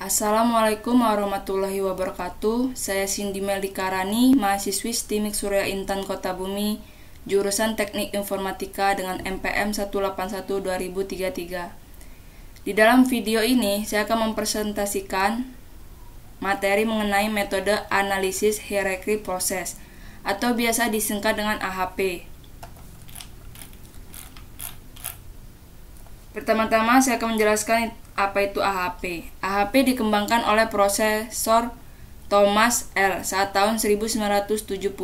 Assalamualaikum warahmatullahi wabarakatuh. Saya Cindy Meldikarani, mahasiswi STIMIK Surya Intan Kota Bumi, jurusan Teknik Informatika dengan MPM 181-2033. Di dalam video ini, saya akan mempresentasikan materi mengenai metode analisis hierarchy process atau biasa disingkat dengan AHP. Pertama-tama saya akan menjelaskan apa itu AHP. AHP dikembangkan oleh Profesor Thomas L. saat tahun 1970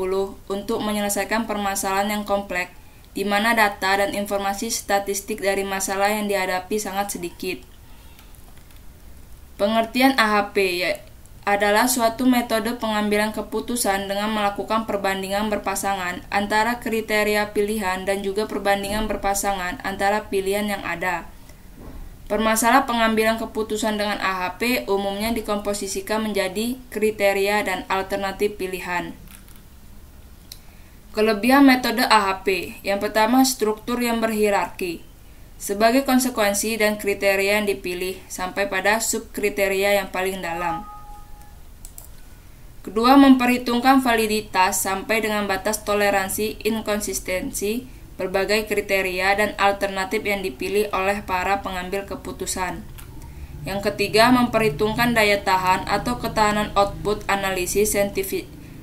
untuk menyelesaikan permasalahan yang kompleks di mana data dan informasi statistik dari masalah yang dihadapi sangat sedikit. Pengertian AHP adalah suatu metode pengambilan keputusan dengan melakukan perbandingan berpasangan antara kriteria pilihan dan juga perbandingan berpasangan antara pilihan yang ada. Permasalahan pengambilan keputusan dengan AHP umumnya dikomposisikan menjadi kriteria dan alternatif pilihan. Kelebihan metode AHP. Yang pertama, struktur yang berhierarki. Sebagai konsekuensi dan kriteria yang dipilih sampai pada subkriteria yang paling dalam. Kedua, memperhitungkan validitas sampai dengan batas toleransi inkonsistensi berbagai kriteria dan alternatif yang dipilih oleh para pengambil keputusan. Yang ketiga, memperhitungkan daya tahan atau ketahanan output analisis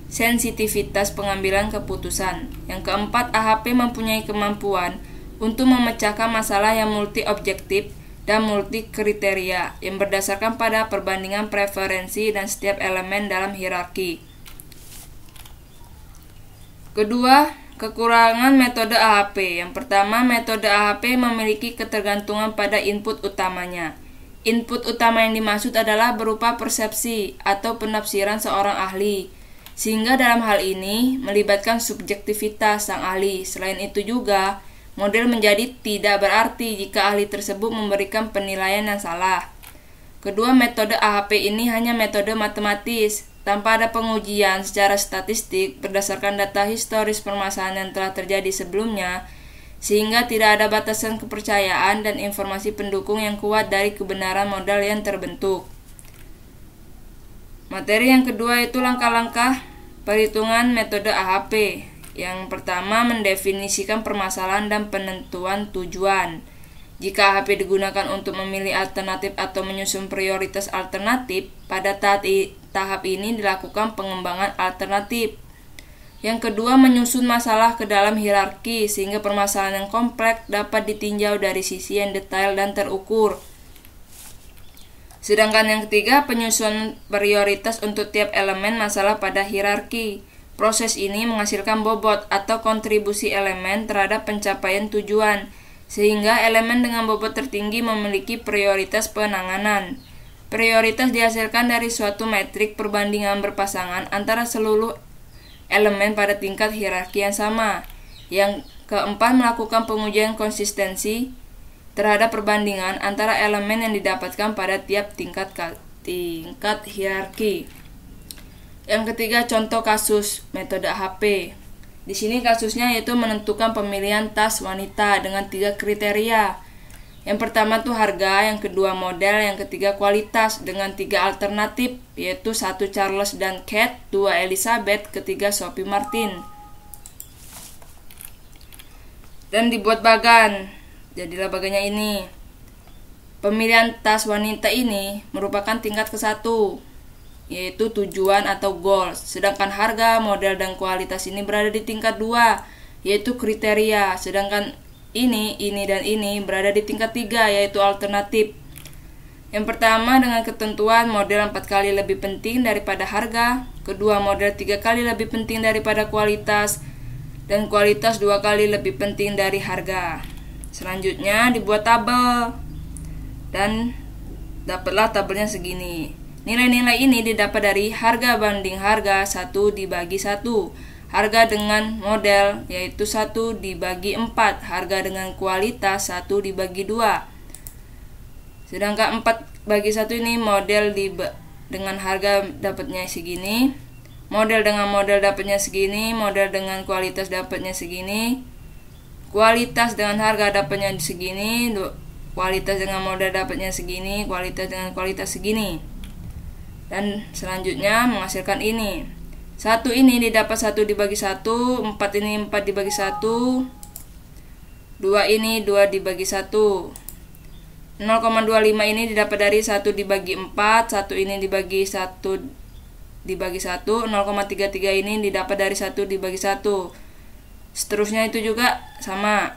sensitivitas pengambilan keputusan. Yang keempat, AHP mempunyai kemampuan untuk memecahkan masalah yang multi-objektif dan multi-kriteria yang berdasarkan pada perbandingan preferensi dan setiap elemen dalam hierarki. Kedua, kekurangan metode AHP. Yang pertama, metode AHP memiliki ketergantungan pada input utamanya. Input utama yang dimaksud adalah berupa persepsi atau penafsiran seorang ahli, sehingga dalam hal ini melibatkan subjektivitas sang ahli. Selain itu juga, model menjadi tidak berarti jika ahli tersebut memberikan penilaian yang salah. Kedua, metode AHP ini hanya metode matematis, tanpa ada pengujian secara statistik berdasarkan data historis permasalahan yang telah terjadi sebelumnya, sehingga tidak ada batasan kepercayaan dan informasi pendukung yang kuat dari kebenaran model yang terbentuk. Materi yang kedua itu langkah-langkah perhitungan metode AHP. Yang pertama, mendefinisikan permasalahan dan penentuan tujuan. Jika AHP digunakan untuk memilih alternatif atau menyusun prioritas alternatif, pada tahap ini dilakukan pengembangan alternatif. Yang kedua, menyusun masalah ke dalam hierarki sehingga permasalahan yang kompleks dapat ditinjau dari sisi yang detail dan terukur. Sedangkan yang ketiga, penyusunan prioritas untuk tiap elemen masalah pada hierarki. Proses ini menghasilkan bobot atau kontribusi elemen terhadap pencapaian tujuan, sehingga elemen dengan bobot tertinggi memiliki prioritas penanganan. Prioritas dihasilkan dari suatu metrik perbandingan berpasangan antara seluruh elemen pada tingkat hierarki yang sama. Yang keempat, melakukan pengujian konsistensi terhadap perbandingan antara elemen yang didapatkan pada tiap tingkat hierarki. Yang ketiga, contoh kasus metode AHP. Di sini kasusnya yaitu menentukan pemilihan tas wanita dengan 3 kriteria. Yang pertama tuh harga, yang kedua model, yang ketiga kualitas dengan 3 alternatif, yaitu 1 Charles dan Kate, 2 Elizabeth, ketiga Sophie Martin. Dan dibuat bagan. Jadilah bagannya ini. Pemilihan tas wanita ini merupakan tingkat ke-1, yaitu tujuan atau goals. Sedangkan harga, model, dan kualitas ini berada di tingkat 2, yaitu kriteria. Sedangkan ini, dan ini berada di tingkat 3, yaitu alternatif. Yang pertama, dengan ketentuan model 4 kali lebih penting daripada harga. Kedua, model 3 kali lebih penting daripada kualitas. Dan kualitas 2 kali lebih penting dari harga. Selanjutnya, dibuat tabel. Dan dapatlah tabelnya segini. Nilai-nilai ini didapat dari harga banding harga 1 dibagi 1, harga dengan model yaitu 1 dibagi 4, harga dengan kualitas 1 dibagi 2. Sedangkan 4 bagi 1 ini model dengan harga dapatnya segini, model dengan model dapatnya segini, model dengan kualitas dapatnya segini, kualitas dengan harga dapatnya segini, kualitas dengan model dapatnya segini, kualitas dengan kualitas segini. Dan selanjutnya menghasilkan ini. 1 ini didapat 1 dibagi 1, 4 ini 4 dibagi 1, 2 ini 2 dibagi 1. 0,25 ini didapat dari 1 dibagi 4, 1 ini dibagi 1 dibagi 1, 0,33 ini didapat dari 1 dibagi 1. Seterusnya itu juga sama.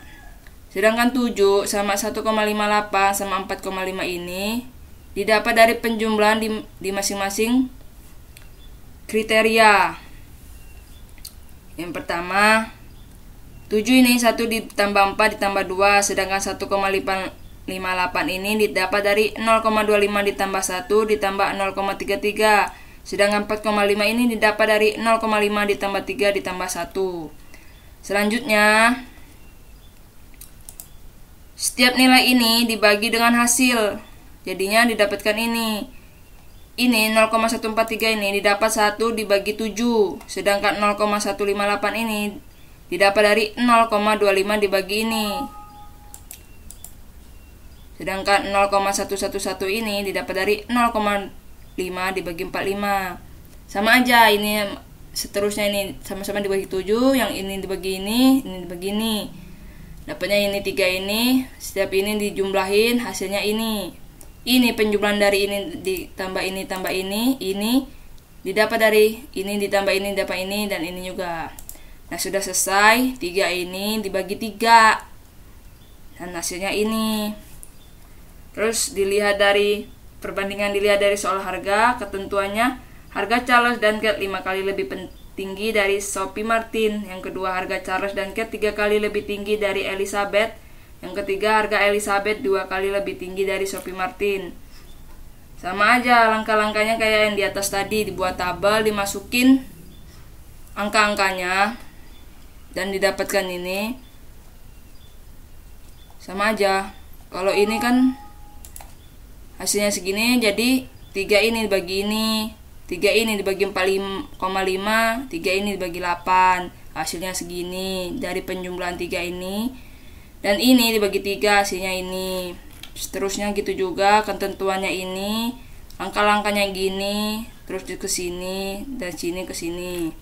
Sedangkan 7 sama 1,58 sama 4,5 ini didapat dari penjumlahan di masing-masing kriteria. Yang pertama, 7 ini 1 ditambah 4 ditambah 2, sedangkan 1,58 ini didapat dari 0,25 ditambah 1 ditambah 0,33. Sedangkan 4,5 ini didapat dari 0,5 ditambah 3 ditambah 1. Selanjutnya, setiap nilai ini dibagi dengan hasil. Jadinya didapatkan ini. Ini 0,143 ini didapat 1 dibagi 7. Sedangkan 0,158 ini didapat dari 0,25 dibagi ini. Sedangkan 0,111 ini didapat dari 0,5 dibagi 45. Sama aja, ini seterusnya ini sama-sama dibagi 7, yang ini dibagi ini dibagi ini. Dapatnya ini 3 ini, setiap ini dijumlahin, hasilnya ini. Ini penjumlahan dari ini ditambah ini tambah ini didapat dari ini ditambah ini dapat ini dan ini juga. Nah, sudah selesai. 3 ini dibagi 3 dan hasilnya ini. Terus perbandingan dilihat dari soal harga. Ketentuannya, harga Charles dan Kate 5 kali lebih tinggi dari Sophie Martin. Yang kedua, harga Charles dan Kate 3 kali lebih tinggi dari Elizabeth. Yang ketiga, harga Elizabeth 2 kali lebih tinggi dari Sophie Martin. Sama aja langkah-langkahnya kayak yang di atas tadi. Dibuat tabel, dimasukin angka-angkanya dan didapatkan ini. Sama aja. Kalau ini kan hasilnya segini, jadi 3 ini dibagi ini, 3 ini dibagi 4,5, 3 ini dibagi 8, hasilnya segini dari penjumlahan 3 ini. Dan ini dibagi 3, hasilnya ini. Seterusnya gitu juga, ketentuannya ini, langkah-langkahnya gini, terus ke sini dan sini ke sini.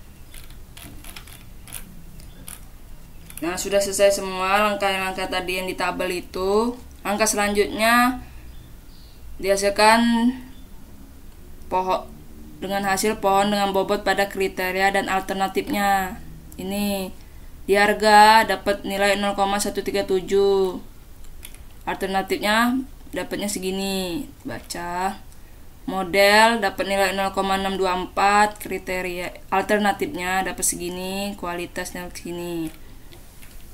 Nah, sudah selesai semua langkah-langkah tadi yang di tabel itu. Langkah selanjutnya dihasilkan pohon dengan hasil pohon dengan bobot pada kriteria dan alternatifnya. Ini di harga dapat nilai 0,137. Alternatifnya dapatnya segini. Baca. Model dapat nilai 0,624, kriteria alternatifnya dapat segini, kualitasnya segini.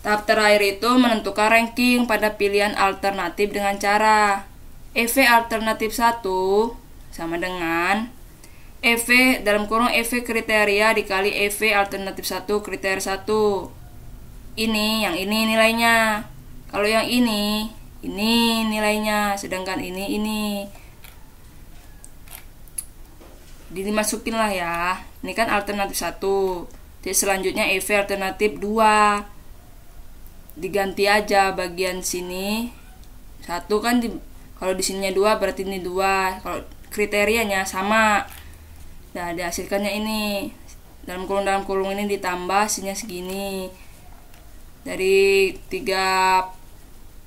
Tahap terakhir itu menentukan ranking pada pilihan alternatif dengan cara EV alternatif 1 sama dengan EV dalam kurung EV kriteria dikali EV alternatif 1 kriteria 1. Ini, yang ini nilainya. Kalau yang ini nilainya. Sedangkan ini. Dimasukin lah ya. Ini kan alternatif 1. Jadi selanjutnya EV alternatif 2. Diganti aja bagian sini. 1 kan kalau di sininya 2 berarti ini 2. Kalau kriterianya sama. Nah, dihasilkannya ini. Dalam kurung ini ditambah hasilnya segini. Dari 3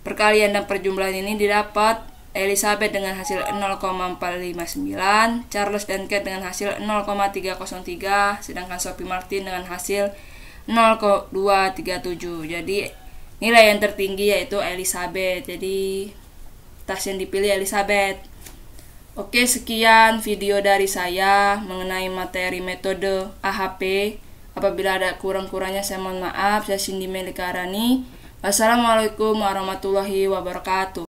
perkalian dan perjumlahan ini didapat Elizabeth dengan hasil 0,459, Charles dan Kate dengan hasil 0,303, sedangkan Sophie Martin dengan hasil 0,237. Jadi nilai yang tertinggi yaitu Elizabeth. Jadi tas yang dipilih Elizabeth. Oke, sekian video dari saya mengenai materi metode AHP. Apabila ada kurang-kurangnya saya mohon maaf. Saya Cindy Melika Arani. Wassalamualaikum warahmatullahi wabarakatuh.